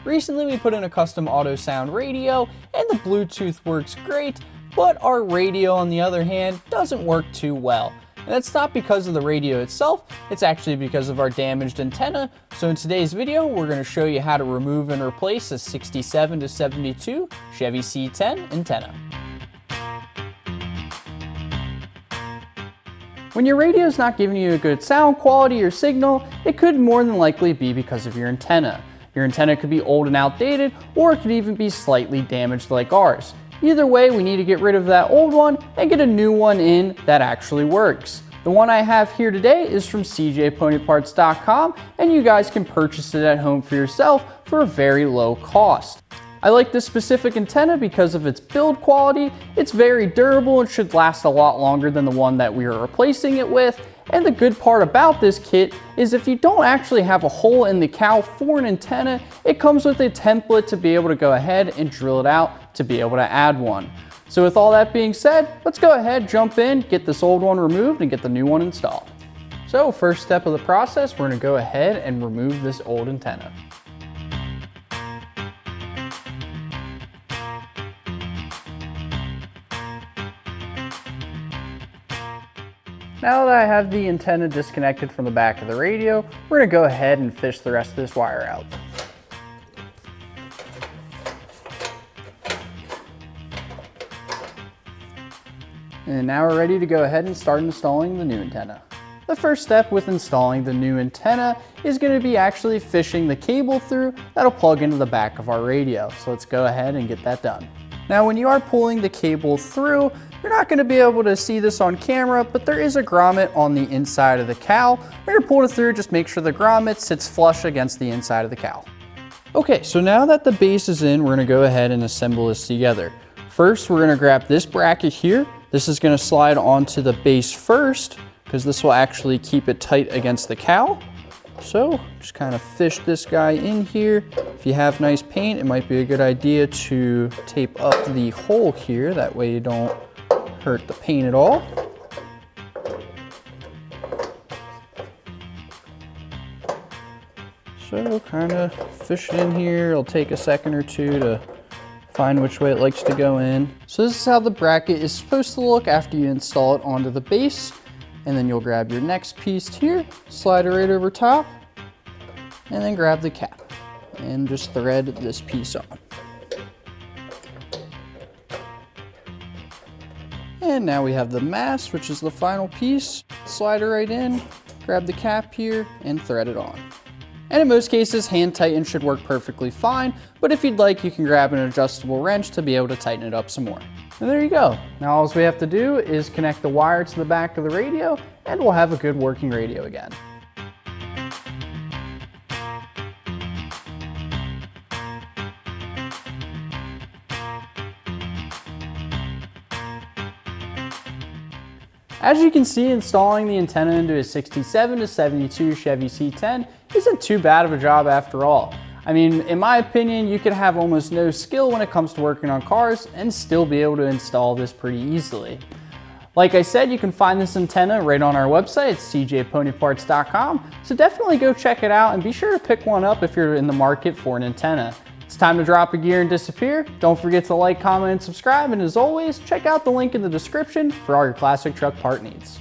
Recently we put in a custom auto sound radio and the Bluetooth works great, but our radio on the other hand doesn't work too well. And that's not because of the radio itself, it's actually because of our damaged antenna. So in today's video, we're going to show you how to remove and replace a 67 to 72 Chevy C10 antenna. When your radio is not giving you a good sound quality or signal, it could more than likely be because of your antenna. Your antenna could be old and outdated, or it could even be slightly damaged like ours. Either way, we need to get rid of that old one and get a new one in that actually works. The one I have here today is from cjponyparts.com, and you guys can purchase it at home for yourself for a very low cost. I like this specific antenna because of its build quality. It's very durable and should last a lot longer than the one that we are replacing it with. And the good part about this kit is if you don't actually have a hole in the cowl for an antenna, it comes with a template to be able to go ahead and drill it out to be able to add one. So with all that being said, let's go ahead, jump in, get this old one removed and get the new one installed. So first step of the process, we're going to go ahead and remove this old antenna. Now that I have the antenna disconnected from the back of the radio, we're going to go ahead and fish the rest of this wire out. And now we're ready to go ahead and start installing the new antenna. The first step with installing the new antenna is going to be actually fishing the cable through that'll plug into the back of our radio. So let's go ahead and get that done. Now when you are pulling the cable through, you're not going to be able to see this on camera, but there is a grommet on the inside of the cowl. When you're pulling it through, just make sure the grommet sits flush against the inside of the cowl. Okay, so now that the base is in, we're going to go ahead and assemble this together. First, we're going to grab this bracket here. This is going to slide onto the base first, because this will actually keep it tight against the cowl. So just kind of fish this guy in here. If you have nice paint, it might be a good idea to tape up the hole here. That way you don't hurt the paint at all. So kind of fish it in here. It'll take a second or two to find which way it likes to go in. So this is how the bracket is supposed to look after you install it onto the base. And then you'll grab your next piece here, slide it right over top, and then grab the cap and just thread this piece on. And now we have the mast, which is the final piece. Slide it right in, grab the cap here, and thread it on. And in most cases, hand tighten should work perfectly fine, but if you'd like, you can grab an adjustable wrench to be able to tighten it up some more. And there you go. Now all we have to do is connect the wire to the back of the radio, and we'll have a good working radio again. As you can see, installing the antenna into a 67 to 72 Chevy C10 isn't too bad of a job after all. I mean, in my opinion, you could have almost no skill when it comes to working on cars and still be able to install this pretty easily. Like I said, you can find this antenna right on our website, it's cjponyparts.com, so definitely go check it out and be sure to pick one up if you're in the market for an antenna. It's time to drop a gear and disappear. Don't forget to like, comment, and subscribe, and as always, check out the link in the description for all your classic truck part needs.